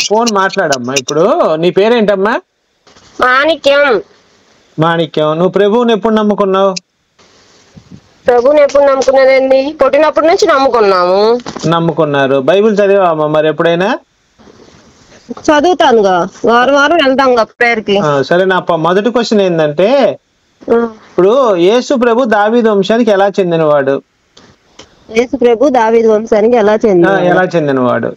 Phone మాట్లాడమ్మా. ఇప్పుడు నీ పేరేంటమ్మా? మాణిక్యం. మాణిక్యం. నువ్వు ప్రభువుని ఎప్పుడు నమ్ముకున్నావు? ప్రభువుని ఎప్పుడు నమ్ముకున్నదండి? పుట్టినప్పటి నుంచి నమ్ముకున్నారు. బైబిల్ చదివామా మరి ఎప్పుడైనా? చదువుతానుగా, వారం వారం వెళ్తాంగా ప్రేయర్ కి. సరే, నా మొదటి క్వశ్చన్ ఏంటంటే, ఇప్పుడు యేసు ప్రభు దావీదు వంశానికి ఎలా చెందినవాడు? యేసు ప్రభు దావీదు వంశానికి ఎలా చెందినవాడు?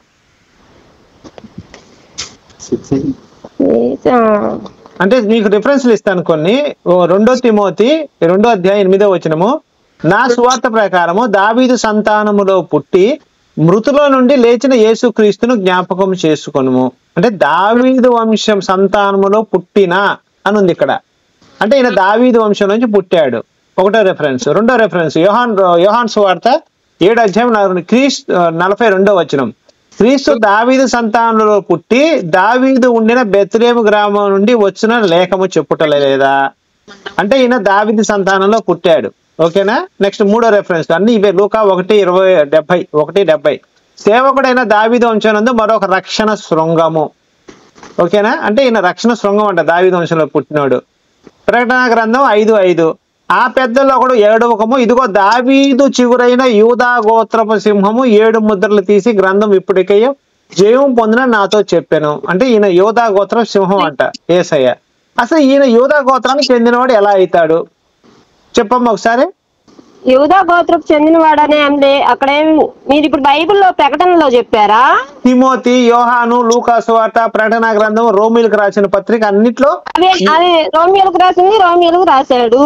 అంటే నీకు రిఫరెన్స్లు ఇస్తాను కొన్ని. 2 తిమోతి 2వ అధ్యాయం 8వ వచనము, నా సువార్త ప్రకారము దావీదు సంతానములో పుట్టి మృతులో నుండి లేచిన యేసు క్రీస్తును జ్ఞాపకం చేసుకొనుము. అంటే దావీదు వంశం సంతానములో పుట్టిన అని ఉంది ఇక్కడ. అంటే ఈయన దావీదు వంశం నుంచి పుట్టాడు. 1వ రెఫరెన్స్. 2వ రెఫరెన్స్ యోహాను సువార్త 7వ అధ్యాయం 42వ వచనం, క్రీస్తు దావీదు సంతానంలో పుట్టి దావీదు ఉండిన బెత్లెహేము గ్రామం నుండి వచ్చిన లేఖము చెప్పుటలేదా? అంటే ఈయన దావీదు సంతానంలో పుట్టాడు. ఓకేనా? నెక్స్ట్ 3వ రెఫరెన్స్ అన్ని ఇవే. లూకా 1:70 సేవకుడైన దావీదు వంశం మరొక రక్షణ శృంగము. ఓకేనా? అంటే ఈయన రక్షణ శృంగం అంట, దావీదు వంశంలో పుట్టినాడు. ప్రకటన గ్రంథం 5:5, ఆ పెద్దల్లో ఒకడు 7వ ముఖము, ఇదిగో దావీదు చిగురైన యూదా గోత్రపు సింహము 7 ముద్రలు తీసి గ్రంథం ఇప్పటికే జయం పొందిన నాతో చెప్పాను. అంటే ఈయన యూదా గోత్ర సింహం అంట యేసయ్య. అసలు ఈయన యూదా గోత్రానికి చెందినవాడు ఎలా అవుతాడు చెప్పమ్మా ఒకసారి. యూదా గోత్రకు చెందినవాడనే అక్కడేం మీరు ఇప్పుడు బైబిల్లో ప్రకటనలో చెప్పారా? తిమోతి, యోహాను, లూకా సువార్త, ప్రకటన గ్రంథం, రోమీలకు రాసిన పత్రిక అన్నిట్లో అదే రోమియోలకు రాసింది, రోమియోలకు రాశాడు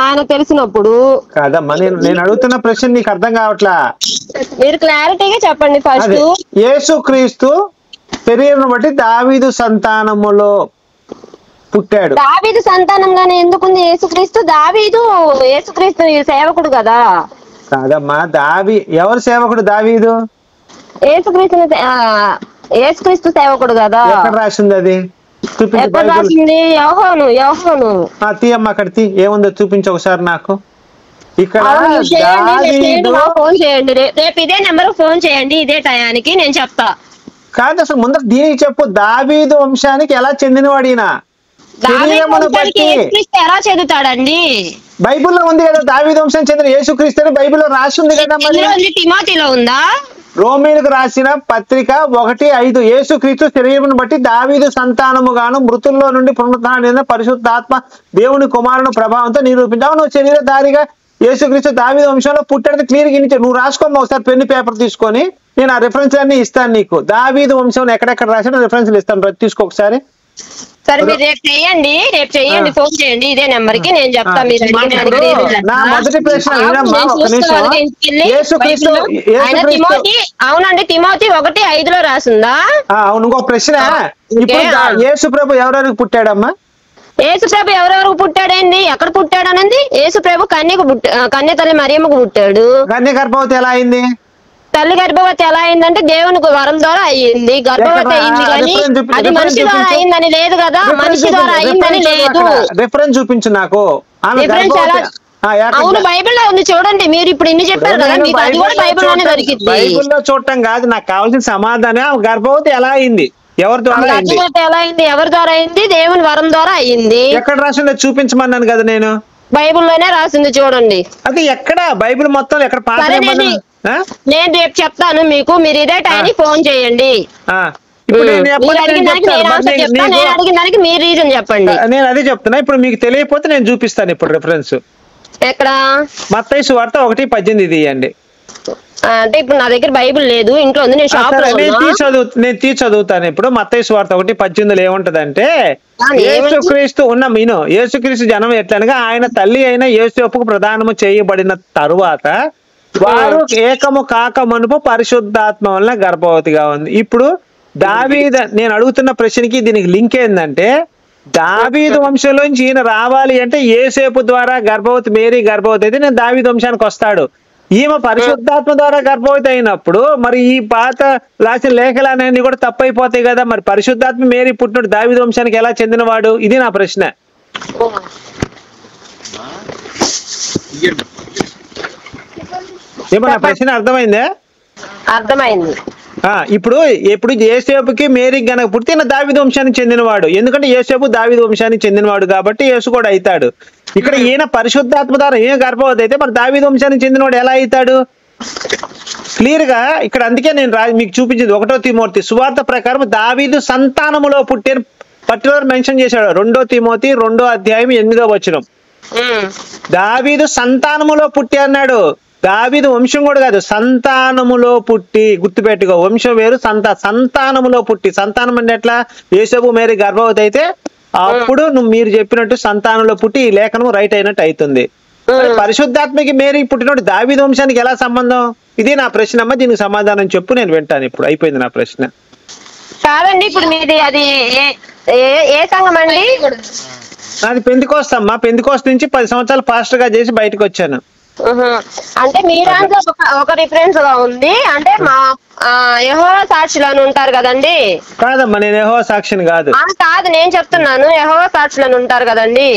ఆయన తెలిసినప్పుడు. కాదమ్మా, నేను అడుగుతున్న ప్రశ్న నీకు అర్థం కావట్లా. మీరు క్లారిటీగా చెప్పండి. ఫస్ట్ యేసుక్రీస్తు శరీరం బట్టి దావీదు సంతానములో పుట్టాడు. దావీదు సంతానంగానే ఎందుకుంది యేసుక్రీస్తు? యేసుక్రీస్తు సేవకుడు కదా. కాదమ్మా, ఎవరు సేవకుడు? దావీదు యేసుక్రీస్తు సేవకుడు కదా. ఎక్కడ రాసింది అది? ఎక్కడ రాసింది? యోహాను. తీయమ్మ, అక్కడ ఏముందో చూపించు ఒకసారి నాకు. ఇక్కడ ఫోన్ చేయండి, రేపు ఇదే నెంబర్ ఫోన్ చేయండి, ఇదే టయానికి నేను చెప్తా. కాదు, అసలు ముందర దీనికి చెప్పు. దావీదు వంశానికి ఎలా చెందినవాడు ఈయన? ఎలా చెందుతాడండి? బైబిల్లో ఉంది కదా, దావీదు వంశం చెందిన యేసుక్రీస్తు అని బైబిల్లో రాసి ఉంది కదా. తిమోతిలో ఉందా? రోమీలకు రాసిన పత్రిక 1:5, యేసుక్రీస్తు శరీరమును బట్టి దావీదు సంతానముగాను మృతుల్లో నుండి పునరుత్థానమైన పరిశుద్ధాత్మ దేవుని కుమారుని ప్రభావంతో నిరూపించావు. నువ్వు శరీరధారిగా యేసుక్రీస్తు దావీదు వంశంలో పుట్టాడు. క్లియర్ గా నువ్వు రాసుకోమ్మా ఒకసారి, పెన్ను పేపర్ తీసుకొని. నేను ఆ రిఫరెన్స్ అన్ని ఇస్తాను నీకు. దావీదు వంశంలో ఎక్కడెక్కడ రాసినా రిఫరెన్స్లు ఇస్తాను, తీసుకో ఒకసారి. సరే, మీరు రేపు చేయండి, ఫోన్ చేయండి ఇదే నెంబర్ కి, నేను చెప్తా. మీరు నా మొదటి ప్రశ్న అవునండి, తిమోతి 1:5 రాసిందా? అవును. ఇంకో ప్రశ్న, యేసు ప్రభు ఎవరెవరికి పుట్టాడమ్మా? యేసు ప్రభు ఎవరెవరికి పుట్టాడండి? ఎక్కడ పుట్టాడు అనండి? యేసు ప్రభు కన్య తల్లి మరియమ్మకు పుట్టాడు. కన్య గర్భవతి ఎలా అయింది? తల్లి గర్భవతి ఎలా అయిందంటే దేవుని వరం ద్వారా అయ్యింది. గర్భవతి అయింది కానీ అది మనిషి ద్వారా అయిందని లేదు కదా. మనిషి ద్వారా అయిందని లేదు. రిఫరెన్స్ చూపించు నాకు. అవును, బైబిల్లో ఉంది చూడండి. మీరు ఇప్పుడు ఇన్ని చెప్పారు కదా, మీకు అది కూడా బైబిల్లోనే దొరికింది. బైబిల్లో చూడటం కాదు నాకు కావాల్సిన సమాధానం. గర్భవతి ఎలా అయింది? ఎవరి ద్వారా అయింది? ఎలా అయింది? ఎవరి ద్వారా అయింది? దేవుని వరం ద్వారా అయింది. ఎక్కడ రాసిందో చూపించమన్నాను కదా నేను. బైబిల్లోనే రాసింది చూడండి. అది ఎక్కడ? బైబిల్ మొత్తం ఎక్కడ? నేను రేపు చెప్తాను మీకు, మీరు ఇదే టైంకి ఫోన్ చేయండి. అడిగిన దానికి మీరు రీజన్ చెప్పండి. నేను అదే చెప్తున్నా. ఇప్పుడు మీకు తెలియకపోతే నేను చూపిస్తాను ఇప్పుడు రిఫరెన్స్. ఎక్కడ? మత్తయి సువార్త 1:18 తీయండి. అంటే ఇప్పుడు నా దగ్గర బైబిల్ లేదు, ఇంట్లో ఉంది. నేను షాప్ లో నేను తీసి చదువుతాను ఇప్పుడు. మత్తయి సువార్త 1:18 ఏముంటదంటే, యేసుక్రీస్తు యేసుక్రీస్తు జనం ఎట్లనగా ఆయన తల్లి అయిన యేసేపుకు ప్రదానము చేయబడిన తరువాత వారు ఏకము కాక మునుపు పరిశుద్ధాత్మ వలన గర్భవతిగా ఉంది. ఇప్పుడు నేను అడుగుతున్న ప్రశ్నకి దీనికి లింక్ ఏంటంటే, దావీదు వంశంలోంచి ఈయన రావాలి అంటే యేసేపు ద్వారా మేరీ గర్భవతి అయితే నేను దావీదు వంశానికి వస్తాడు. ఈమె పరిశుద్ధాత్మ ద్వారా గర్భవతి అయినప్పుడు మరి ఈ పాత రాసిన లేఖలన్నీ కూడా తప్పైపోతాయి కదా. మరి పరిశుద్ధాత్మ మేరీ పుట్టినట్టు దావీదు వంశానికి ఎలా చెందినవాడు? ఇది నా ప్రశ్న. ఏమన్నా ప్రశ్న అర్థమైందా? అర్థమైంది. ఇప్పుడు యేసేపుకి మేరీ గనక పుడితే ఈయన దావీదు వంశానికి చెందినవాడు, ఎందుకంటే యేసేపు దావీదు వంశానికి చెందినవాడు కాబట్టి యేసు కూడా అవుతాడు. ఇక్కడ ఈయన పరిశుద్ధాత్మ ద్వారా ఈయన గర్భవతి అయితే మరి దావీదు వంశానికి చెందినవాడు ఎలా అవుతాడు? క్లియర్ గా ఇక్కడ అందుకే నేను మీకు చూపించింది 1 తిమోతి సువార్త ప్రకారం దావీదు సంతానములో పుట్టిన పర్టికులర్ మెన్షన్ చేశాడు. 2 తిమోతి 2వ అధ్యాయం 8వ వచనం. దావీదు సంతానములో పుట్టి అన్నాడు. దావీదు వంశం కూడా కాదు, సంతానములో పుట్టి. గుర్తుపెట్టుకో, వంశం వేరు, సంతానములో పుట్టి. సంతానం అంటే ఎట్లా? యేసేపు మేరీ గర్భవతి అయితే అప్పుడు మీరు చెప్పినట్టు సంతానంలో పుట్టి ఈ లేఖనం రైట్ అయినట్టు అవుతుంది. పరిశుద్ధాత్మకి మేరీ పుట్టినట్టు దావీదు వంశానికి ఎలా సంబంధం? ఇది నా ప్రశ్న అమ్మ, దీనికి సమాధానం చెప్పు, నేను వింటాను. ఇప్పుడు అయిపోయింది నా ప్రశ్న. కాదండి, ఇప్పుడు మీది అది ఏ సంఘం అండి? నాది పెంతెకోస్తు అమ్మా. పెంతెకోస్తు నుంచి 10 సంవత్సరాలు పాస్టర్ గా చేసి బయటకు వచ్చాను. అంటే మీ దాంట్లో ఒక రిఫరెన్స్ గా ఉంది, అంటే మా యెహోవా సాక్షులు అని ఉంటారు కదండి. కాదమ్మా, నేను యెహోవా సాక్షిని కాదు. కాదు, నేను చెప్తున్నాను, యెహోవా సాక్షులు అని ఉంటారు కదండి.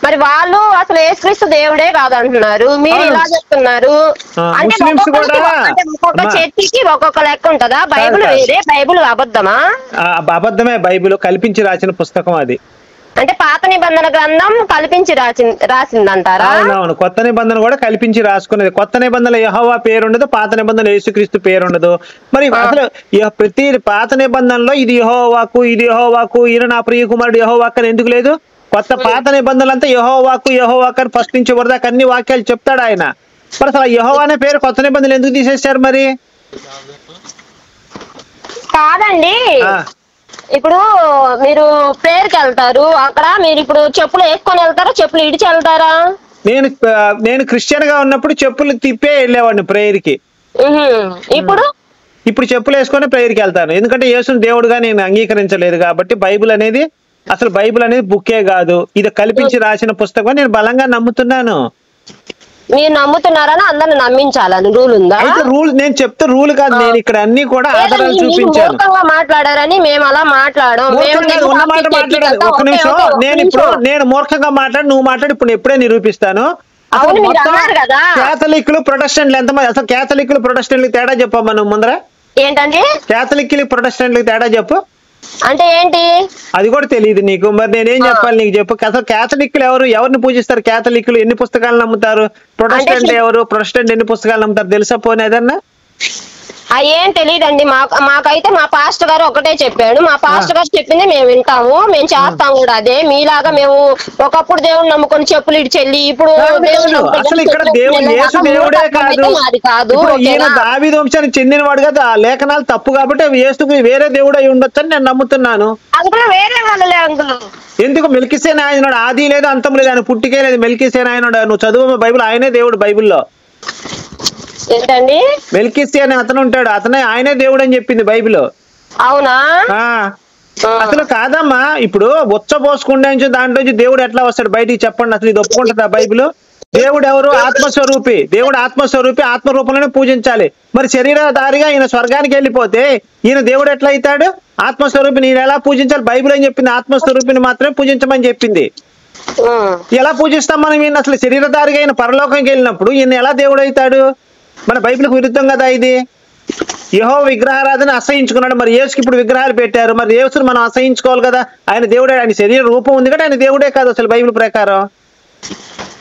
మరి వాళ్ళు అసలు యేసుక్రీస్తు దేవుడే కాదంటున్నారు, మీరు ఇలా చెప్తున్నారు. అంటే ఒక్కొక్క చర్చికి ఒక్కొక్క లెక్క ఉంటదా? బైబిల్ వేరే, బైబిల్ అబద్ధమా? అబద్ధమే, బైబిల్ కల్పించి రాసిన పుస్తకం అది. అంటే పాత నిబంధన గ్రంథం కల్పించి రాసిందంటారా? అవునవును, కొత్త నిబంధన కూడా కల్పించి రాసుకునేది. కొత్త నిబంధనలో యెహోవా పేరు ఉండదు, పాత నిబంధనలో యేసుక్రీస్తు పేరు ఉండదు. మరి అసలు ప్రతి పాత నిబంధనలో ఇది యెహోవాకు, ఇది యెహోవాకు, ఈయన నా ప్రియ కుమారుడు యెహోవాకు అని ఎందుకు లేదు? పాత నిబంధనలంతా యెహోవాకు యెహోవాకు అని ఫస్ట్ నుంచి వరదాకా అన్ని వాక్యాలు చెప్తాడు ఆయన. మరి అసలు యెహోవా అనే పేరు కొత్త నిబంధనలు ఎందుకు తీసేశారు మరి? కాదండి, ఇప్పుడు మీరు ప్రేయర్కి వెళ్తారు, అక్కడ మీరు ఇప్పుడు చెప్పులు వేసుకొని వెళ్తారా, చెప్పులు ఇడిచి వెళ్తారా? నేను క్రిస్టియన్ గా ఉన్నప్పుడు చెప్పులు తిప్పే వెళ్ళేవాడిని ప్రేయర్ కి. ఇప్పుడు చెప్పులు వేసుకొని ప్రేయర్కి వెళ్తాను, ఎందుకంటే యేసుని దేవుడుగా నేను అంగీకరించలేదు కాబట్టి. బైబిల్ అనేది బుక్కే కాదు, ఇది కల్పించి రాసిన పుస్తకం నేను బలంగా నమ్ముతున్నాను. మీరు నమ్ముతున్నారని అందరిని నమ్మించాలని రూల్ ఉందా? అయితే రూల్ నేను చెప్తే రూల్ కాదు, నేను ఇక్కడ అన్ని కూడా ఆధారాలు చూపించాను. మాట్లాడారని మేము అలా మాట్లాడాం. ఉన్న మాట మాట్లాడాలి. ఒక నిమిషం, నేను మూర్ఖంగా మాట్లాడి నువ్వు మాట్లాడి ఇప్పుడు ఎప్పుడే నిరూపిస్తాను. కేథలిక్లు ప్రొటెస్టెంట్లు ఎంతమంది? అసలు కేథలిక్లు ప్రొటెస్టెంట్లకు తేడా చెప్పమ్మా నువ్వు ముందర. ఏంటండి కేథలిక్లు ప్రొటెస్టెంట్లకు తేడా చెప్పు. అంటే ఏంటి అది కూడా తెలియదు నీకు? మరి నేనేం చెప్పాలి నీకు? చెప్పు. అసలు కేథలిక్లు ఎవరిని పూజిస్తారు? కేథలిక్లు ఎన్ని పుస్తకాలు నమ్ముతారు? ప్రొటెస్టెంట్ ఎవరు? ప్రొటెస్టెంట్ ఎన్ని పుస్తకాలు నమ్ముతారు తెలుసా పోనీ ఏదన్నా? ఏం తెలియదండి మాకైతే మా పాస్టర్ గారు ఒకటే చెప్పాడు. మా పాస్టర్ గారు చెప్పింది మేము వింటాము, మేము చేస్తాము కూడా అదే. మీలాగా మేము ఒకప్పుడు దేవుడు నమ్ముకొని చెప్పులు ఇడిచెల్లి ఇప్పుడు అసలు ఇక్కడ యేసు దేవుడే కాదు, ఈయన దావీదు వంశానికి చెందినవాడు కదా. ఆ లేఖనాలు తప్పు కాబట్టి యేసుకు వేరే దేవుడు అయి ఉండొచ్చు అని నేను నమ్ముతున్నాను. అందులో వేరే వాళ్ళలే అందులో. ఎందుకు? మెల్కీసేనాయనుడు ఆది లేదు అంతం లేదు, ఆయన పుట్టికే లేదు. మెల్కీసేనాయనుడు నువ్వు చదువు బైబిల్, ఆయనే దేవుడు బైబిల్లో. ఏంటండి? మెల్కీసీ అనే అతను ఉంటాడు, అతనే ఆయనే దేవుడు అని చెప్పింది బైబిల్. అవునా? అసలు కాదమ్మా, ఇప్పుడు ఉచ్చ పోసుకుండే దాంట్లో దేవుడు ఎట్లా వస్తాడు బయటికి చెప్పండి? అసలు ఇది ఒప్పుకుంటుందా బైబిల్? దేవుడు ఎవరు? ఆత్మస్వరూపి. దేవుడు ఆత్మస్వరూపి, ఆత్మ రూపంలోనే పూజించాలి. మరి శరీరధారిగా ఈయన స్వర్గానికి వెళ్ళిపోతే ఈయన దేవుడు ఎట్లా అవుతాడు? ఆత్మస్వరూపి నేను ఎలా పూజించాలి? బైబిల్ ఏం చెప్పింది? ఆత్మస్వరూపిని మాత్రమే పూజించమని చెప్పింది. ఎలా పూజిస్తాం మనం ఈయన? అసలు శరీరధారిగా ఈయన పరలోకంకి వెళ్ళినప్పుడు ఈయన ఎలా దేవుడు అవుతాడు? మన బైబిల్కి విరుద్ధం కదా ఇది. యెహోవా విగ్రహారాధన అసహించుకున్నాడు, మరి యేసుకి ఇప్పుడు విగ్రహాలు పెట్టారు, మరి యేసుని మనం అసహించుకోవాలి కదా. ఆయన దేవుడే, ఆయన శరీర రూపం ఉంది కదా, ఆయన దేవుడే కాదు అసలు బైబిల్ ప్రకారం.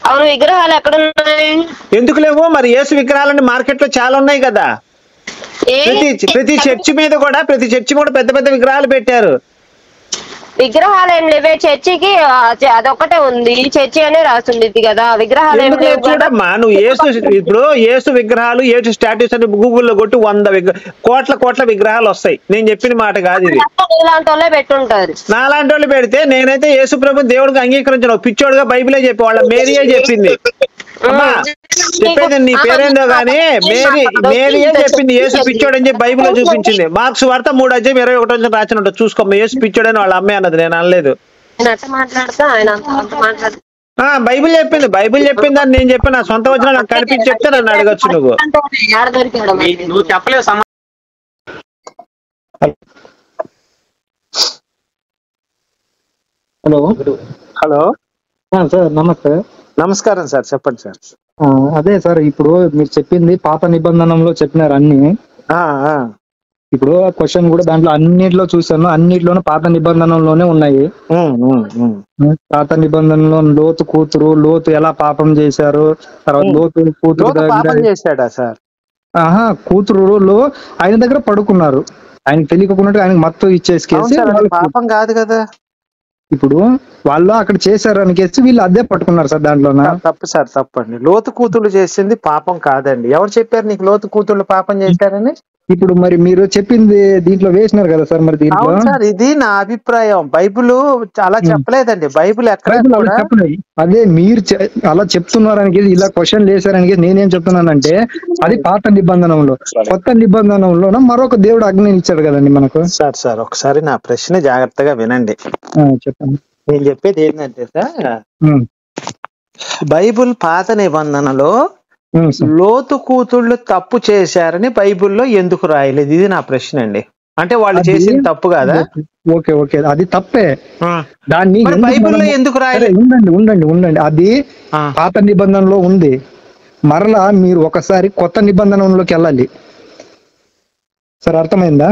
అవును, విగ్రహాలు ఎక్కడ ఉన్నాయి? ఎందుకు లేవు? మరి యేసు విగ్రహాలన్నీ మార్కెట్ లో చాలా ఉన్నాయి కదా. ప్రతి చర్చి మీద కూడా పెద్ద పెద్ద విగ్రహాలు పెట్టారు. విగ్రహాలు ఏం లేవే చర్చికి, అదొక్కటే ఉంది, చర్చి అనే రాస్తుంది కదా. విగ్రహాలు ఏం లేవు. చూడమ్మా, నువ్వు యేసు విగ్రహాలు, యేసు స్టాట్యూస్ అని గూగుల్లో కొట్టి 100 కోట్ల విగ్రహాలు వస్తాయి. నేను చెప్పిన మాట కాదు ఇది. ఇలాంటి వాళ్ళే పెట్టుంటారు. నాలాంటి వాళ్ళు పెడితే నేనైతే యేసు ప్రభు దేవుడికి అంగీకరించను. పిచ్చోడుగా బైబిలే చెప్పి వాళ్ళ మేరీయే చెప్పింది. అమ్మా చెప్పేది నీ పేరేందో గానీ మేరీయే చెప్పింది యేసు పిచ్చోడు అని చెప్పి బైబిల్లో చూపించింది. మార్క్స్ వార్త 3:21 రాసినట్టు చూసుకోమ్మా. యేసు పిచ్చోడని వాళ్ళ అమ్మాయి అన్నది, నేను అనలేదు. బైబిల్ చెప్పింది అని నేను చెప్పి నా సొంత వచ్చిన నాకు కనిపించి చెప్తే నన్ను అడగచ్చు నువ్వు. హలో సార్, నమస్తే. నమస్కారం సార్, చెప్పండి సార్. అదే సార్, ఇప్పుడు మీరు చెప్పింది పాత నిబంధనలో చెప్పినారు అన్ని. ఇప్పుడు క్వశ్చన్ కూడా దాంట్లో అన్నిట్లో చూసాను, అన్నిట్లోనూ పాత నిబంధనలోనే ఉన్నాయి. పాత నిబంధనలో లోతు కూతురు, లోతు ఎలా పాపం చేశారు, తర్వాత లోతు కూతురు చేశాడా సార్? కూతురులో ఆయన దగ్గర పడుకున్నారు, ఆయనకు తెలియకుండా ఆయనకు మత్తు ఇచ్చేసి పాపం కాదు కదా. ఇప్పుడు వాళ్ళు అక్కడ చేశారు అనికేసి వీళ్ళు అదే పట్టుకున్నారు సార్. దాంట్లో తప్పు సార్, తప్పండి. లోతు కూతుళ్ళు చేసింది పాపం కాదండి. ఎవరు చెప్పారు నీకు లోతు కూతుళ్ళు పాపం చేశారని? ఇప్పుడు మరి మీరు చెప్పింది దీంట్లో వేసినారు కదా సార్. మరి దీంట్లో సార్ ఇది నా అభిప్రాయం, బైబిల్ అలా చెప్పలేదండి. బైబిల్ ఎక్కడ చెప్పలేదు. అదే మీరు అలా చెప్తున్నారని ఇలా క్వశ్చన్ వేసారని నేనేం చెప్తున్నానంటే అది పాత నిబంధనలో. కొత్త నిబంధనలో మరొక దేవుడు ఆజ్ఞ ఇచ్చాడు కదండి మనకు. సార్ ఒకసారి నా ప్రశ్న జాగ్రత్తగా వినండి. చెప్పండి. నేను చెప్పేది ఏంటంటే సార్, బైబిల్ పాత నిబంధనలో లోతు కూతుళ్ళు తప్పు చేశారని బైబిల్లో ఎందుకు రాయలేదు? ఇది నా ప్రశ్న అండి. అంటే వాళ్ళు చేసిన తప్పు కాదా? ఓకే అది తప్పే. దాన్ని బైబిల్లో ఎందుకు రాయలేదు? ఉండండి అది పాత నిబంధనలో ఉంది. మరలా మీరు ఒకసారి కొత్త నిబంధనలోకి వెళ్ళాలి సార్. అర్థమైందా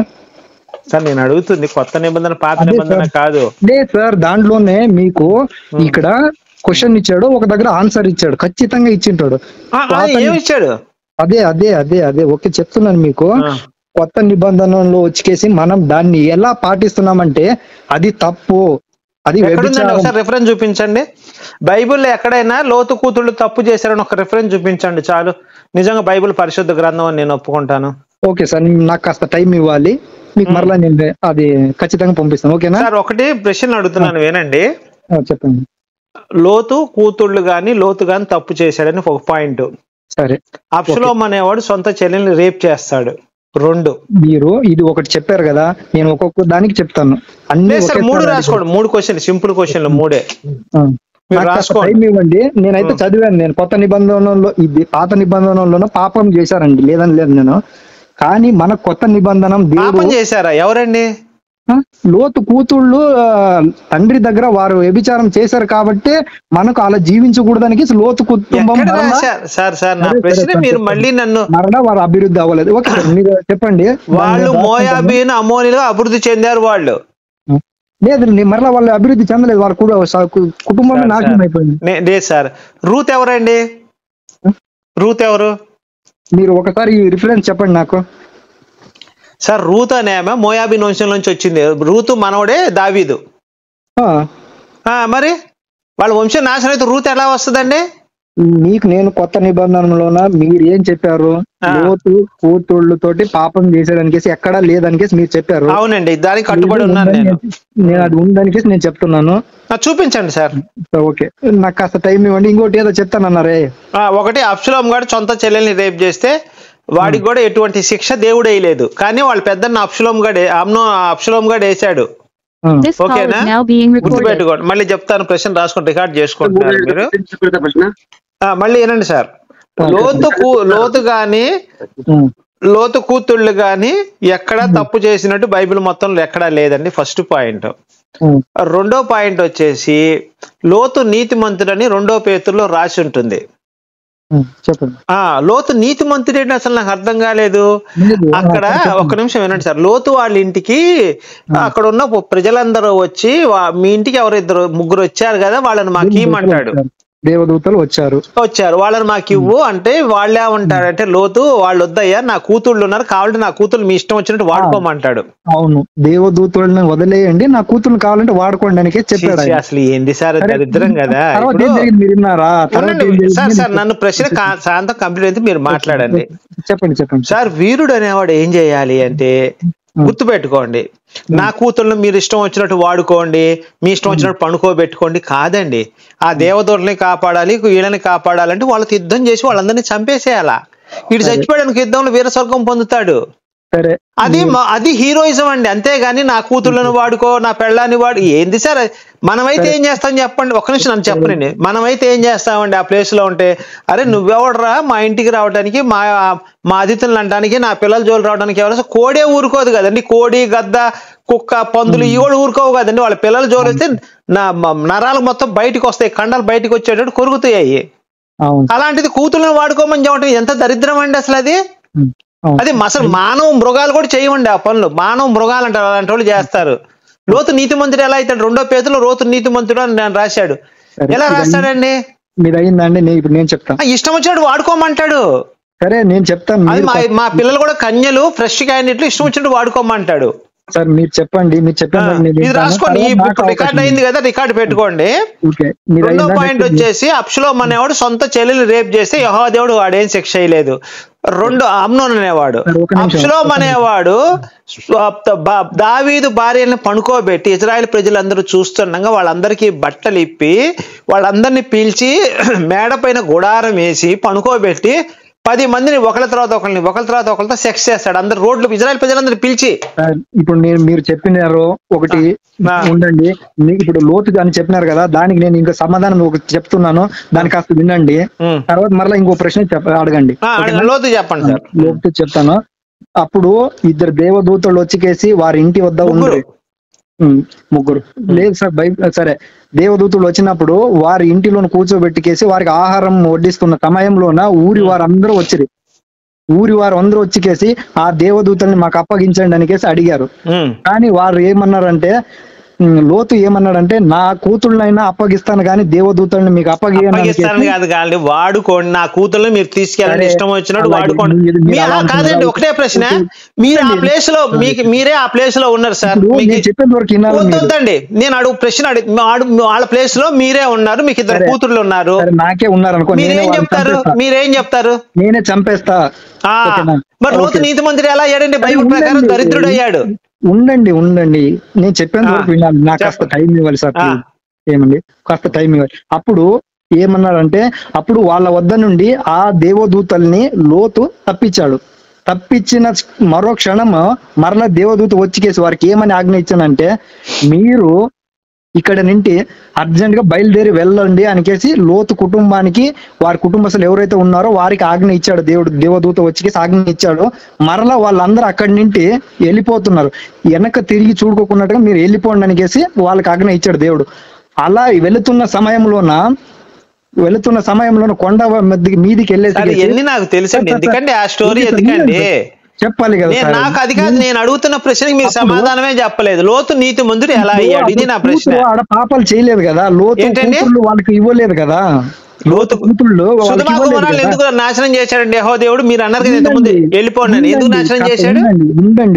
సార్? నేను అడుగుతుంది కొత్త నిబంధన పాత నిబంధన కాదు. లేదు సార్, దాంట్లోనే మీకు ఇక్కడ క్వశ్చన్ ఇచ్చాడు, ఒక దగ్గర ఆన్సర్ ఇచ్చాడు, ఖచ్చితంగా ఇచ్చింటాడు. అదే ఓకే చెప్తున్నాను మీకు. కొత్త నిబంధనలో వచ్చేసి మనం దాన్ని ఎలా పాటిస్తున్నామంటే అది తప్పు, అది ఒకసారి రిఫరెన్స్ చూపించండి. బైబిల్లో ఎక్కడైనా లోతు కూతుళ్ళు తప్పు చేశారని ఒక రిఫరెన్స్ చూపించండి చాలు. నిజంగా బైబిల్ పరిశుద్ధ గ్రంథం అని నేను ఒప్పుకుంటాను. ఓకే సార్, నాకు కాస్త టైం ఇవ్వాలి మీకు, మరలా నేను అది ఖచ్చితంగా పంపిస్తాను. ఓకేనా సార్? ఒకటి ప్రశ్న అడుగుతున్నాను వినండి. చెప్పండి. లోతు కూతుళ్ళు గాని లోతు గాని తప్పు చేశాడని ఒక పాయింట్. సరే. అబ్షలోం అనేవాడు సొంత చెల్లెల్ని రేప్ చేస్తాడు. 2 మీరు ఇది ఒకటి చెప్పారు కదా, నేను ఒక్కొక్క దానికి చెప్తాను. అన్ని 3 రాసుకోండి. 3 క్వశ్చన్లు, సింపుల్ క్వశ్చన్లు 3 టైం ఇవ్వండి. నేనైతే చదివాను. నేను కొత్త నిబంధనలో ఇది పాత నిబంధనలోనూ పాపం చేశారండి, లేదని లేదు నేను. కానీ మన కొత్త నిబంధన పాపం చేశారా? ఎవరండి? లోతు కూతుళ్ళు తండ్రి దగ్గర వారు వ్యభిచారం చేశారు కాబట్టి మనకు అలా జీవించకూడదానికి లోతు కుటుంబం మరలా వారు అభివృద్ధి అవ్వలేదు. ఓకే సార్, మీరు చెప్పండి. వాళ్ళు మోయాబీను అమోనీలుగా అభివృద్ధి చెందారు. వాళ్ళు లేదు, మరలా వాళ్ళు అభివృద్ధి చెందలేదు, వారు కూడా కుటుంబం నాశనం అయిపోయింది. లేదు సార్. రూత్ ఎవరండి? రూత్ ఎవరు? మీరు ఒకసారి రిఫరెన్స్ చెప్పండి నాకు. సార్ రూత్ అనే ఆమె మోయాబీ వంశం నుంచి వచ్చింది. రూతు మనవడే దావీదు. మరి వాళ్ళ వంశం నాశనం అయితే రూత్ ఎలా వస్తుందండి? మీకు నేను కొత్త నిబంధనలోన మీరు ఏం చెప్పారు? లోతు కూతుళ్ళతోటి పాపం చేసేదానికేసి ఎక్కడా లేదనికేసి మీరు చెప్పారు. అవునండి, దానికి కట్టుబడి ఉన్నాను నేను. అది ఉందనికేసి నేను చెప్తున్నాను. చూపించండి సార్. ఓకే, నాకు కాస్త టైం ఇవ్వండి. ఇంకోటి ఏదో చెప్తానన్నారే. ఒకటి, అబ్షలోం గారు సొంత చెల్లెల్ని రేప్ చేస్తే వాడికి కూడా ఎటువంటి శిక్ష దేవుడు వేయలేదు, కానీ వాళ్ళ పెద్దన్న అబ్షలోం గాడు వేసాడు. ఓకేనా? గుర్తుపెట్టుకోండి. మళ్ళీ చెప్తాను, ప్రశ్న రాసుకొని రికార్డ్ చేసుకుంటున్నారు మీరు. మళ్ళీ వినండి సార్. లోతు గాని లోతు కూతుళ్ళు గాని ఎక్కడా తప్పు చేసినట్టు బైబిల్ మొత్తంలో ఎక్కడా లేదండి. First point. 2వ పాయింట్ వచ్చేసి లోతు నీతిమంతుడని 2వ పేతురులో రాసి ఉంటుంది. లోతు నీతిమంతుడు అసలు నాకు అర్థం కాలేదు. అక్కడ ఒక్క నిమిషం వినండి సార్. లోతు వాళ్ళ ఇంటికి అక్కడ ఉన్న ప్రజలందరూ వచ్చి మీ ఇంటికి ఎవరిద్దరు ముగ్గురు వచ్చారు కదా, వాళ్ళని మాకు ఇవ్వమంటాడు. దేవదూతలు వచ్చారు. వాళ్ళని మాకు ఇవ్వు అంటే వాళ్ళు ఏమంటారంటే, లోతు వాళ్ళు వద్దయ్యా, నా కూతుళ్ళు ఉన్నారు, కావాలంటే నా కూతుళ్ళు మీ ఇష్టం వచ్చినట్టు వాడుకోమంటాడు. అవును, దేవదూతలను వదిలేయండి, నా కూతురు కావాలంటే వాడుకోండి అని చెప్పాడు. అసలు ఏంది సార్, దరిద్రం కదా. సార్ నన్ను ప్రశ్న శాంతం కంప్లీట్ అయితే మీరు మాట్లాడండి. చెప్పండి సార్. వీరుడు అనేవాడు ఏం చేయాలి అంటే, గుర్తుపెట్టుకోండి, నా కూతుళ్ళను మీరు ఇష్టం వచ్చినట్టు వాడుకోండి, మీ ఇష్టం వచ్చినట్టు పండుకోబెట్టుకోండి కాదండి. ఆ దేవదూతల్ని కాపాడాలి, వీళ్ళని కాపాడాలంటే వాళ్ళకి యుద్ధం చేసి వాళ్ళందరినీ చంపేసేయాలా. వీడు చచ్చిపోయాడానికి యుద్ధంలో వీర స్వర్గం పొందుతాడు. అది హీరోయిజం అండి. అంతేగాని నా కూతుళ్ళను వాడుకో, నా పెళ్ళాన్ని వాడు ఏంది సార్? మనమైతే ఏం చేస్తాం చెప్పండి. ఒక్క నిమిషం నన్ను చెప్పనండి. మనమైతే ఏం చేస్తామండి ఆ ప్లేస్ లో ఉంటే? అరే నువ్వెవడరా మా ఇంటికి రావడానికి, మా అతిథులను అనడానికి, నా పిల్లల జోలు రావడానికి ఎవరు? కోడే ఊరుకోదు కదండి. కోడి, గద్ద, కుక్క, పందులు ఇవి ఊరుకోవు కదండి. వాళ్ళ పిల్లల జోలు వస్తే నరాలు మొత్తం బయటకు వస్తాయి, కండలు బయటకు వచ్చేటట్టు కొరుకుతాయి. అలాంటిది కూతుళ్ళను వాడుకోమని చెప్పడం ఎంత దరిద్రం అండి అసలు అది. అది అసలు మానవ మృగాలు కూడా చేయమండి ఆ పనులు. మానవ మృగాలు అంటారు, అలాంటి వాళ్ళు చేస్తారు. లోతు నీతిమంతుడు ఎలా అవుతాడు? 2వ పేతురులో లోతు నీతిమంతుడు అని నేను రాశాడు. ఎలా రాస్తాడండి? మీరు అయిందండి, ఇప్పుడు నేను చెప్తాను. ఇష్టం వచ్చినట్టు వాడుకోమంటాడు. సరే నేను చెప్తాను. అది మా పిల్లలు కూడా కన్యలు ఫ్రెష్ క్యాండిడేట్లు ఇష్టం వచ్చినట్టు వాడుకోమంటాడు. సార్ మీరు చెప్పండి, మీరు చెప్పండి. ఇది రాసుకోండి, రికార్డ్ అయింది కదా, రికార్డు పెట్టుకోండి. 2వ పాయింట్ వచ్చేసి అబ్షలోము అనేవాడు సొంత చెల్లెలు రేప్ చేస్తే యెహోవా దేవుడు వాడేం శిక్ష చేయలేదు. 2 అమ్నోను అనేవాడు, అబ్షలోము అనేవాడు దావీదు భార్యని పడుకోబెట్టి ఇజ్రాయెల్ ప్రజలందరూ చూస్తుండగా వాళ్ళందరికీ బట్టలు ఇప్పి వాళ్ళందరినీ పీల్చి మేడ పైన గుడారం వేసి పడుకోబెట్టి 10 మందిని ఒకళ్ళ తర్వాత ఒకళ్ళతో సెక్స్ చేస్తాడు. అందరు రోడ్లు ఇజ్రాయెల్ ప్రజలందరూ పిలిచి. ఇప్పుడు మీరు చెప్పినారు ఒకటి ఉండండి, ఇప్పుడు లోతు అని చెప్పినారు కదా, దానికి నేను ఇంకా సమాధానం ఒకటి చెప్తున్నాను, దానికి కాస్త వినండి. తర్వాత మరలా ఇంకో ప్రశ్న అడగండి. లోతు చెప్పండి సార్. లోతు చెప్తాను. అప్పుడు 2 దేవదూతలు వచ్చికేసి వారి ఇంటి వద్ద ఉండరు. 3 లేదు సార్, సరే. దేవదూతులు వచ్చినప్పుడు వారి ఇంటిలోని కూర్చోబెట్టికేసి వారికి ఆహారం వడ్డిస్తున్న సమయంలోన ఊరి వారందరూ వచ్చిరి. ఊరి వారు అందరూ వచ్చికేసి ఆ దేవదూతల్ని మాకు అప్పగించండి అనికేసి అడిగారు. కానీ వారు ఏమన్నారంటే, లోతు ఏమన్నాడంటే, నా కూతుళ్ళనైనా అప్పగిస్తాను కానీ దేవదూతల్ని మీకు అప్పగిస్తాను కాదు, వాడుకోండి, నా కూతుళ్ళని మీరు తీసుకెళ్ళండి, ఇష్టం వచ్చినట్టు వాడుకోండి. కాదండి, ఒకటే ప్రశ్న, మీరు ఆ ప్లేస్ లో మీరే ఆ ప్లేస్ లో ఉన్నారు సార్. వద్దండి, నేను అడుగు ప్రశ్న వాళ్ళ ప్లేస్ లో మీరే ఉన్నారు, మీకు 2 కూతుళ్ళు ఉన్నారు, నాకే ఉన్నారు అనుకో, మీరేం చెప్తారు? నేనే చంపేస్తా. మరి లోతు నీతిమంతుడు ఎలా అయ్యాడండి? బైబిల్ ప్రకారం దరిద్రుడు అయ్యాడు. ఉండండి నేను చెప్పేంత వరకు వినాలి, నాకు కాస్త టైం ఇవ్వాలి సార్. ఏమండి, కాస్త టైం ఇవ్వాలి. అప్పుడు ఏమన్నారంటే, అప్పుడు వాళ్ళ వద్ద నుండి ఆ దేవదూతల్ని లోతు తప్పించిన మరో క్షణం మరలా దేవదూత వచ్చికేసి వారికి ఏమని ఆజ్ఞ ఇచ్చానంటే, మీరు ఇక్కడ నుండి అర్జెంట్ గా బయలుదేరి వెళ్ళండి అనికేసి లోతు కుటుంబానికి, వారి కుటుంబస్తులు ఎవరైతే ఉన్నారో వారికి ఆజ్ఞ ఇచ్చాడు దేవుడు. దేవదూత వచ్చికేసి ఆజ్ఞ ఇచ్చాడు. మరలా వాళ్ళందరూ అక్కడి నుండి వెళ్ళిపోతున్నారు. వెనక తిరిగి చూడుకోకున్నట్టుగా మీరు వెళ్ళిపోండి అనికేసి వాళ్ళకి ఆజ్ఞ ఇచ్చాడు దేవుడు. అలా వెళుతున్న సమయంలోన కొండ మీదికి వెళ్ళేసి నాకు తెలుసండి, ఎందుకంటే ఆ స్టోరీ ఎందుకండి చెప్పాలి కదా. నాకు అది కాదు, నేను అడుగుతున్న ప్రశ్నకి మీరు సమాధానమే చెప్పలేదు. లోతు నీతిమంతుడు ఎలా అయ్యాడు? ఇది నా ప్రశ్న. ఆడ పాపాలు చేయలేదు కదా, లోతు వాళ్ళకి ఇవ్వలేదు కదా. లోతు కూతుళ్ళు ఎందుకు నాశనం చేశాడండి యెహోవా దేవుడు? మీరు అన్నారు కదా ఇంతకుముందు వెళ్ళిపోండి అని, ఎందుకు నాశనం చేశాడు?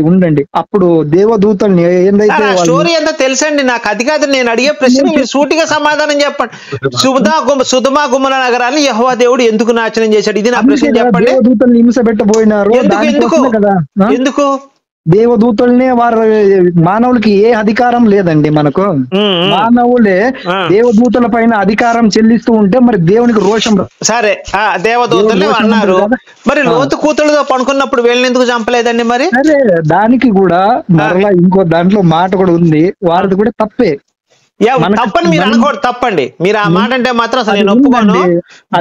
ఉండండి అప్పుడు దేవదూతల్ని ఏందైతే స్టోరీ అంతా తెలుసండి నాకు. అది కాదు నేను అడిగే ప్రశ్న, మీరు సూటిగా సమాధానం చెప్పండి. సుధమా గుమ్మల నగరాన్ని యెహోవా దేవుడు ఎందుకు నాశనం చేశాడు? ఇది నా ప్రశ్న చెప్పండి. దేవదూతల్ని హింస పెట్టబోయినారు. ఎందుకు? దేవదూతల్ని వారు మానవులకి ఏ అధికారం లేదండి. మనకు మానవులే దేవదూతల పైన అధికారం చెల్లిస్తూ ఉంటే మరి దేవునికి రోషం. సరే, దేవదూతల్ని అన్నారు, మరి లోతు కూతుళ్ళతో పడుకున్నప్పుడు వీళ్ళని ఎందుకు చంపలేదండి? మరి సరే, దానికి కూడా మరలా ఇంకో దాంట్లో మాట కూడా ఉంది, వారిది కూడా తప్పే. తప్పని మీరు అనుకోండి, తప్పండి. మీరు ఆ మాట అంటే మాత్రం అసలు నేను ఒప్పుకోను.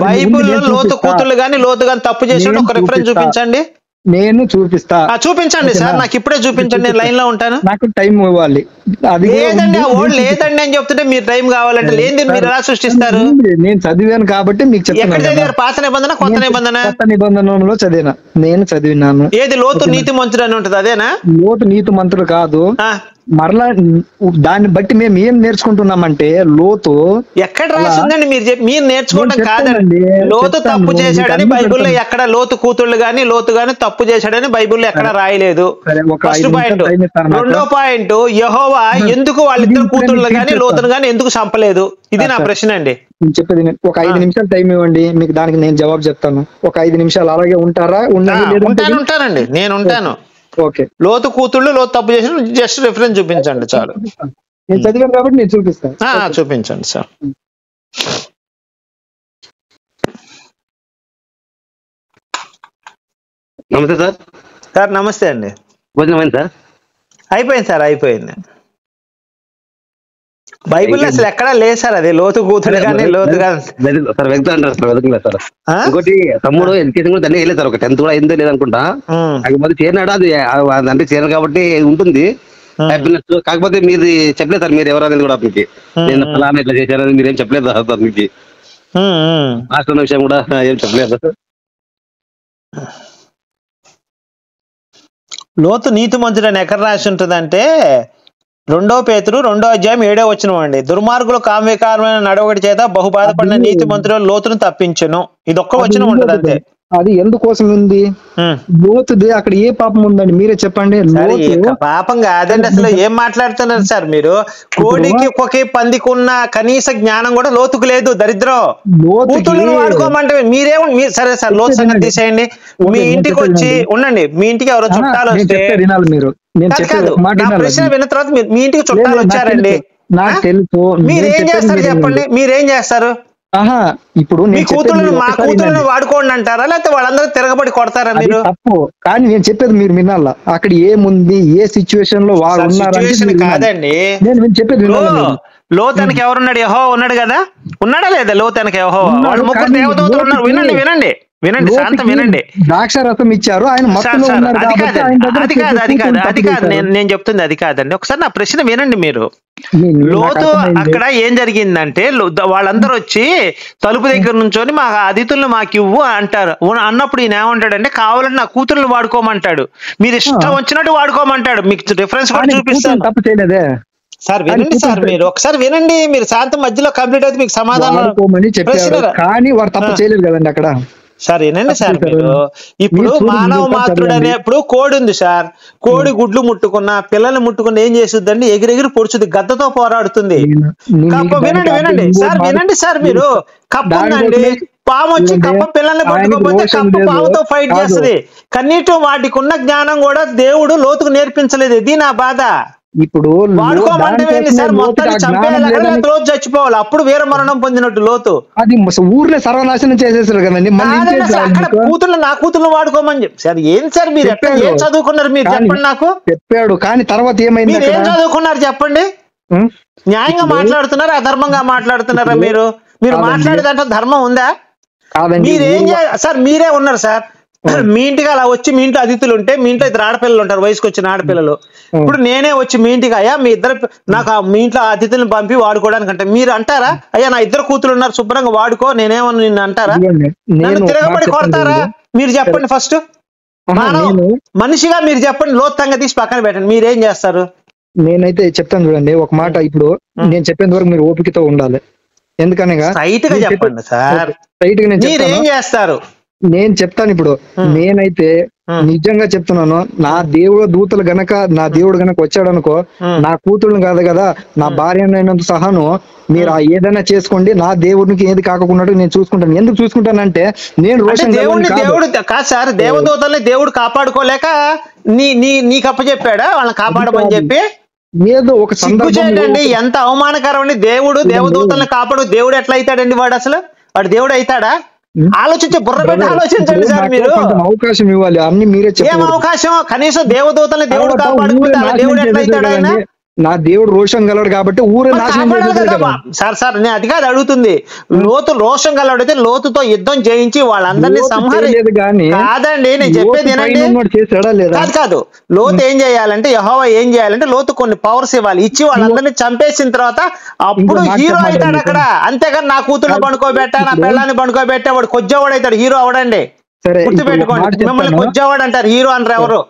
బైబిల్లో లోతు కూతుళ్ళు గాని లోతు గాని తప్పు చేసినట్టు ఒక రిఫరెన్స్ చూపించండి. నేను చూపిస్తా. చూపించండి సార్, నాకు ఇప్పుడే చూపించండి, నేను లైన్ లో ఉంటాను. నాకు టైం ఇవ్వాలి. అది లేదండి, ఆ ఓల్డ్ లేదండి అని చెప్తుంటే మీరు టైం కావాలంటే లేని మీరు ఎలా సృష్టిస్తారు? నేను చదివాను కాబట్టి మీకు చెప్తాను. పాత నిబంధన కొత్త నిబంధన? కొత్త నిబంధనలో చదివినా, నేను చదివినాను. ఏది లోతు నీతి మంత్రుడు అని ఉంటది అదేనా? లోతు నీతి మంత్రుడు కాదు. మరలా దాన్ని బట్టి మేము ఏం నేర్చుకుంటున్నామంటే, లోతు ఎక్కడ రాసిందండి? మీరు నేర్చుకోవడం కాదండి. లోతు తప్పు చేశాడని బైబిల్లో ఎక్కడ లోతు కూతుళ్ళు గాని లోతు గాని తప్పు చేశాడని బైబిల్లో ఎక్కడ రాయలేదు. First point. 2వ పాయింట్, యెహోవా ఎందుకు వాళ్ళిద్దరు కూతుళ్ళు గాని లోతును గాని ఎందుకు చంపలేదు? ఇది నా ప్రశ్న అండి. చెప్పేది ఒక 5 నిమిషాలు టైం ఇవ్వండి, మీకు దానికి నేను జవాబు చెప్తాను. ఒక 5 నిమిషాలు అలాగే ఉంటారా? ఉంటానండి, నేను ఉంటాను. ఓకే. లోతు కూతుళ్ళు లోతు తప్పు చేసిన జస్ట్ రిఫరెన్స్ చూపించండి చాలు. నేను చదివాను కాబట్టి నేను చూపిస్తాను. చూపించండి సార్. నమస్తే సార్. సార్ నమస్తే అండి. భోజనం అయింది సార్? అయిపోయింది సార్, అయిపోయింది. బైబిల్ అసలు ఎక్కడా లేదు సార్ అది లోతు కూతురు కానీ లోతు కాదు సార్. వెళ్తా అంటారు సార్, వెతకలేదు సార్. ఇంకోటి తమ్ముడు ఎడ్యుకేషన్ కూడా దాన్ని వెళ్ళలేదు సార్. ఒక 10th కూడా అయిందో లేదనుకుంటా. కాకపోతే చేరినాడు, అది అంటే చేరను కాబట్టి ఉంటుంది హ్యాపీనెస్. కాకపోతే మీరు చెప్పలేదు సార్, మీరు ఎవరనేది కూడా మీకు నేను ఫలానా ఇట్లా చేశారని మీరేం చెప్పలేదు సార్. మీకు హాస్టల్ విషయం కూడా ఏం చెప్పలేదు. లోతు నీతిమంతుడని ఎక్కడ రాసి ఉంటుందంటే 2 పేతురు 2:7 అండి. దుర్మార్గులు కామ్యకారమైన నడవడి చేత బహు బాధపడిన నీతిమంతుడు లోతును తప్పించును. ఇది ఒక్క వచనం ఉంటుంది అంతే. అది ఎందుకోసం ఉంది? లోతుది అక్కడ ఏ పాపం ఉందండి మీరే చెప్పండి. పాపం కాదండి, అసలు ఏం మాట్లాడుతున్నారు సార్ మీరు? కోడికి ఒకే పందికి ఉన్న కనీస జ్ఞానం కూడా లోతుకు లేదు. దరిద్రం. కూతుళ్ళని వాడుకోమంటే సరే సార్ లోతు సంగతి తీసేయండి. మీ ఇంటికి వచ్చి ఉండండి, మీ ఇంటికి ఎవరో చుట్టాలు వస్తే ప్రశ్న విన్న తర్వాత మీ ఇంటికి చుట్టాలు వచ్చారండి, మీరేం చేస్తారు చెప్పండి? మీరేం చేస్తారు? ఇప్పుడు మీ కూతుళ్ళని మా కూతుళ్ళని వాడుకోండి అంటారా, లేకపోతే వాళ్ళందరూ తిరగబడి కొడతారా మీరు? తప్పు. కానీ నేను చెప్పేది మీరు వినాలా, అక్కడ ఏముంది, ఏ సిచ్యువేషన్ లో వాడు సిచ్యువేషన్ కాదండి. నేను చెప్పేది లోతనికి ఎవరున్నాడు? యెహోవా ఉన్నాడు కదా, ఉన్నాడా లేదా? లోతనికి యెహోవా, వాళ్ళు ముగ్గురు దేవదూతలు ఉన్నారు. వినండి వినండి వినండి, శాంతం వినండి. ద్రాక్ష రసం ఇచ్చారు ఆయన. అది కాదు నేను చెప్తుంది, అది కాదండి. ఒకసారి నా ప్రశ్న వినండి మీరు. లోతు అక్కడ ఏం జరిగిందంటే వాళ్ళందరూ వచ్చి తలుపు దగ్గర నుంచొని మా అతిథులను మాకు ఇవ్వు అంటారు. అన్నప్పుడు ఈయన ఏమంటాడంటే కావాలంటే నా కూతుర్ని వాడుకోమంటాడు, మీరు ఇష్టం వచ్చినట్టు వాడుకోమంటాడు. మీకు డిఫరెన్స్ కూడా చూపిస్తాను. తప్పు చేయలేదే సార్, వినండి సార్, మీరు ఒకసారి వినండి. మీరు శాంతం మధ్యలో కంప్లీట్ అయితే మీకు సమాధానం కానీ వాడు తప్పు చేయలేదు కదండి అక్కడ. సార్ వినండి సార్, మీరు ఇప్పుడు మానవ మాతృడు అనేప్పుడు కోడి ఉంది సార్. కోడి గుడ్లు ముట్టుకున్నా పిల్లల్ని ముట్టుకున్నా ఏం చేస్తుందండి? ఎగిరెగిరి పొడుచుది, గద్దతో పోరాడుతుంది. కప్ప వినండి వినండి సార్, వినండి సార్, మీరు కప్ప ఉందండి, పాము వచ్చి కప్ప పిల్లల్ని పట్టుకోకపోతే కప్ప పాముతో ఫైట్ చేస్తుంది. కన్నీటి వాటికి ఉన్న జ్ఞానం కూడా దేవుడు లోతుకు నేర్పించలేదు. ఇది నా బాధ. ఇప్పుడు వాడుకోమంటే సార్ మొత్తాన్ని చంపేయాలి, లోతు చచ్చిపోవాలి, అప్పుడు వీర మరణం పొందినట్టు లోతు. అది ఊర్లో సర్వనాశనం చేసేసారు కదండి. అక్కడ కూతుర్లు నా కూతుర్లు వాడుకోమని చెప్పి సార్. ఏం సార్ మీరు ఎట్లా ఏం చదువుకున్నారు మీరు చెప్పండి నాకు? చెప్పాడు కానీ తర్వాత ఏమైంది? మీరు ఏం చదువుకున్నారు చెప్పండి? న్యాయంగా మాట్లాడుతున్నారా అధర్మంగా మాట్లాడుతున్నారా? మీరు మాట్లాడే దాంట్లో ధర్మం ఉందా? మీరేం సార్, మీరే ఉన్నారు సార్. మీ ఇంటికి అలా వచ్చి మీ ఇంట్లో అతిథులు ఉంటే, మీ ఇంట్లో 2 ఆడపిల్లలు ఉంటారు, వయసుకు వచ్చిన ఆడపిల్లలు. ఇప్పుడు నేనే వచ్చి మీ ఇంటికి అయ్యా మీ ఇద్దరు నాకు మీ ఇంట్లో అతిథులను పంపి వాడుకోవడానికి అంటే మీరు అంటారా అయ్యా నా 2 కూతురు ఉన్నారు శుభ్రంగా వాడుకో నేనేమన్నా నిన్ను అంటారా? నన్ను తిరగబడి కొడతారా? మీరు చెప్పండి ఫస్ట్. మనిషిగా మీరు చెప్పండి, లోతంగా తీసి పక్కన పెట్టండి. మీరేం చేస్తారు? నేనైతే చెప్తాను చూడండి ఒక మాట. ఇప్పుడు నేను చెప్పేంత వరకు మీరు ఓపికతో ఉండాలి. ఎందుకనగా స్ట్రైట్ గా చెప్పండి సార్. స్ట్రైట్ గా మీరేం చేస్తారు? నేను చెప్తాను. ఇప్పుడు నేనైతే నిజంగా చెప్తున్నాను, నా దేవుడు దూతలు గనక నా దేవుడు గనక వచ్చాడు అనుకో, నా కూతురుని కాదు కదా నా భార్యనైనంత సహాను మీరు ఏదైనా చేసుకోండి, నా దేవుడికి ఏది కాకుండా నేను చూసుకుంటాను. ఎందుకు చూసుకుంటానంటే నేను దేవుడు కాదు సార్, దేవదూతల్ని దేవుడు కాపాడుకోలేక నీకు అప్పచెప్పాడా వాళ్ళని కాపాడమని చెప్పి? ఏదో ఒక సందర్భం. ఎంత అవమానకరం అండి. దేవుడు దేవదూతల్ని కాపాడు, దేవుడు ఎట్లా అవుతాడండి? వాడు దేవుడు అవుతాడా? ఆలోచించి బుర్ర పెట్టి ఆలోచించండి సార్. మీరు అవకాశం ఇవ్వాలి. అన్ని మీరే ఏం అవకాశం? కనీసం దేవదూతల్ని దేవుడు కాపాడుకుంటే దేవుడు ఎట్లా అవుతాడు? ఆయన నా దేవుడు రోషం గలడు కాబట్టి ఊరే సార్ సార్ నేను అది కాదు అడుగుతుంది. లోతు రోషం గలడైతే లోతుతో యుద్ధం చేయించి వాళ్ళందరినీ సంహరించలేదు. కాదండి నేను చెప్పేది కాదు. లోతు ఏం చేయాలంటే యెహోవా ఏం చేయాలంటే లోతు కొన్ని పవర్స్ ఇవ్వాలి, ఇచ్చి వాళ్ళందరినీ చంపేసిన తర్వాత అప్పుడు హీరో అవుతాడు అక్కడ. అంతేగాని నా కూతుర్ని పండుకోబెట్టా నా పిల్లాన్ని పండుకోబెట్టా వాడు కొజ్జవాడు అవుతాడు, హీరో అవడండి. గుర్తుపెట్టుకోండి, మిమ్మల్ని కొజ్జవాడు అంటారు, హీరో అంటారు ఎవరు?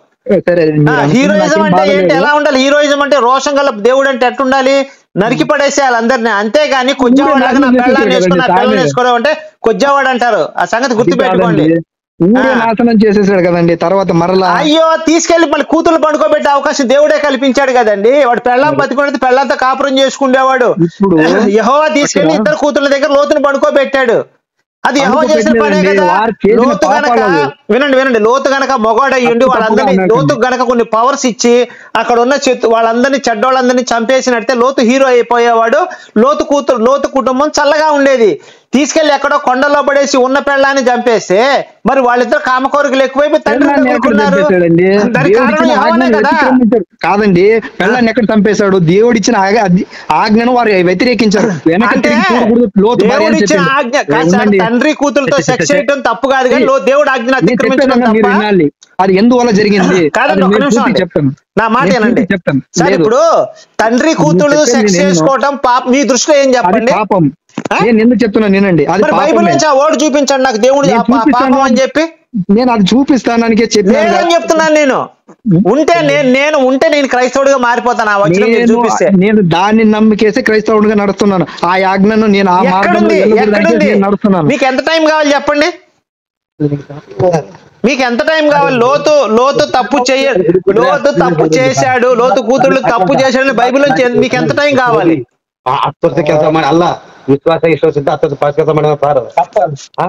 హీరోయిజం అంటే ఏంటి? ఎలా ఉండాలి? హీరోయిజం అంటే రోషం గల దేవుడు అంటే ఎట్టుండాలి? నరికి పడేసేయాలి అందరినీ. అంతేగాని కొజ్జావాడు లాగా నా పిల్లల్ని వేసుకుని నా పిల్లల్ని వేసుకోవడం అంటే కొజ్జావాడు అంటారు. ఆ సంగతి గుర్తు పెట్టుకోండి. నాశనం చేసేసాడు కదండి. తర్వాత మరలా అయ్యో తీసుకెళ్లి మళ్ళీ కూతురు పండుకోబెట్టే అవకాశం దేవుడే కల్పించాడు కదండి. వాడు పెళ్ళాం బతికున్నది పెళ్ళంతా కాపురం చేసుకునేవాడు. యెహోవా తీసుకెళ్లి 2 కూతుర్ల దగ్గర లోతుని పండుకోబెట్టాడు. అది యెహోవా చేసిన పనే కదా. లోతు గనక వినండి, లోతు గనక మొగాడు అయ్యుండి వాళ్ళందరినీ లోతు గనక కొన్ని పవర్స్ ఇచ్చి అక్కడ ఉన్న వాళ్ళందరినీ చెడ్డోళ్ళందరినీ చంపేసినట్టే లోతు హీరో అయిపోయేవాడు. లోతు కుటుంబం చల్లగా ఉండేది. తీసుకెళ్లి ఎక్కడో కొండలో పడేసి ఉన్న పెళ్ళాన్ని చంపేస్తే మరి వాళ్ళిద్దరు కామకోరికలు ఎక్కువైపోయి తండ్రి కాదండి. పెళ్ళాన్ని ఎక్కడ చంపేశాడు? దేవుడు ఇచ్చిన ఆజ్ఞను వారు వ్యతిరేకించారు. తండ్రి కూతురుతో సెక్స్ చేయడం తప్పు కాదు కానీ దేవుడు ఆజ్ఞను అతిక్రమించడం తప్ప. అది ఎందువల్ల జరిగింది? చెప్తాను నా మాట ఏనండి సార్. ఇప్పుడు తండ్రి కూతురు సెక్స్ చేసుకోవడం పాపం మీ దృష్టిలో ఏం చెప్పండి? పాపం. నేను ఎందుకు చెప్తున్నా నేనండి, అది బైబిల్ నుంచి ఆ వర్డ్ చూపించండి నాకు. దేవుడు పాపం అని చెప్పి నేను అది చూపిస్తాననికే చెప్పాను లేదని చెప్తున్నాను నేను. ఉంటే నేను క్రైస్తవుడిగా మారిపోతాను ఆ వచనం మీరు చూపిస్తే. నేను దాన్ని నమ్మికేసి క్రైస్తవుడిగా నడుస్తున్నాను. ఆ ఆజ్ఞను నేను ఆ మార్గంలో నడుస్తున్నాను. మీకు ఎంత టైం కావాలి చెప్పండి, మీకు ఎంత టైం కావాలి? లోతు తప్పు చేశాడు, లోతు కూతుళ్ళు తప్పు చేశాడని బైబిల్ నుంచి మీకు ఎంత టైం కావాలి?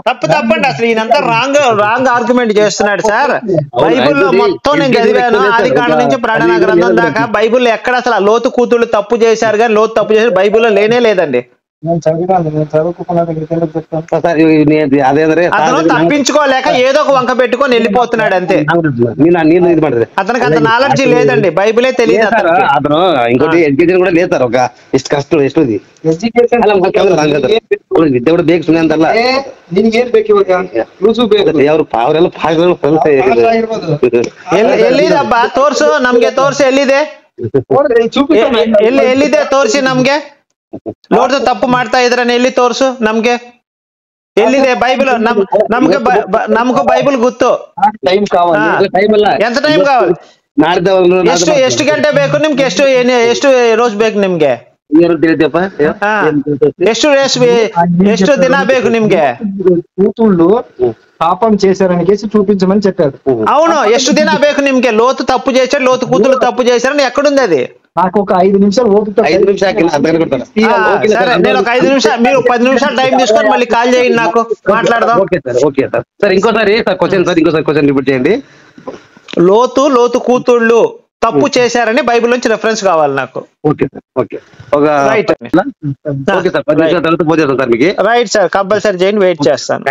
తప్పు తప్పండి, అసలు ఈయనంతా రాంగ్ ఆర్గ్యుమెంట్ చేస్తున్నాడు సార్. బైబిల్లో మొత్తం నేను చదివాను, ఆది కాండం నుంచి ప్రకటన గ్రంథం దాకా. బైబిల్లో ఎక్కడ అసలు లోతు కూతుళ్ళు తప్పు చేశారు కానీ లోతు తప్పు చేశారు బైబిల్లో లేనే లేదండి. అతను తప్పించుకోలేక ఏదో ఒక వంక పెట్టుకొని వెళ్ళిపోతున్నాడు అంతే. అతనికి అంత నాలెడ్జి లేదండి, బైబిలే తెలియదు అతను. ఇంకోటి ఎడ్యుకేషన్ కూడా లేదు సార్. ఒక ಎಷ್ಟು ಕಷ್ಟ ಎಷ್ಟು ವಿದ್ಯೆ ಕೂಡ ಬೇಕು ಸುಮ್ಮನೆ ಅಂತಲ್ಲ. ಎಲ್ಲಿದಬ್ಬ ತೋರ್ಸು ನಮ್ಗೆ, ತೋರ್ಸು ಎಲ್ಲಿದೆ, ಎಲ್ಲಿದೆ ತೋರ್ಸಿ ನಮ್ಗೆ. ಲೋಡ್ದು ತಪ್ಪು ಮಾಡ್ತಾ ಇದ್ರನ್ನ ಎಲ್ಲಿ ತೋರ್ಸು ನಮ್ಗೆ, ಎಲ್ಲಿದೆ ಬೈಬಲ್? ನಮ್ಗೂ ಬೈಬಲ್ ಗೊತ್ತು. ఎంత ಟೈಮ್ ಕಾవాలి? ಎಷ್ಟು ಗಂಟೆ ಬೇಕು ನಿಮ್ಗೆ? ಎಷ್ಟು రోజు ಬೇಕು ನಿಮ್ಗೆ? ಎಷ್ಟು ದಿನ ಬೇಕು ನಿಮ್ಗೆ? కూతుళ్ళు పాపం చేశారని కేసి చూపించమని చెప్పారు. అవును, ಎಷ್ಟು ದಿನ ಬೇಕು నిమ్ಗೆ? లోతు తప్పు చేశాడు, లోతు కూతుళ్ళు తప్పు చేశారని ఎక్కడుంది అది? నాకు ఒక 5 నిమిషాలు ఓపిక. సరే, నేను ఒక 5 నిమిషాలు, మీరు 10 నిమిషాలు టైం తీసుకొని మళ్ళీ కాల్ చేయండి, నాకు మాట్లాడదాం. Okay sir. సార్ ఇంకోసారి క్వశ్చన్ రిపీట్ చేయండి. లోతు కూతుళ్ళు తప్పు చేశారని బైబిల్ నుంచి రెఫరెన్స్ కావాలి నాకు. Okay sir, okay. Right sir, 10 నిమిషాల తర్వాత పోతే సార్ మీకు. రైట్ సార్, కంపల్సరీ చేయండి, వెయిట్ చేస్తాను.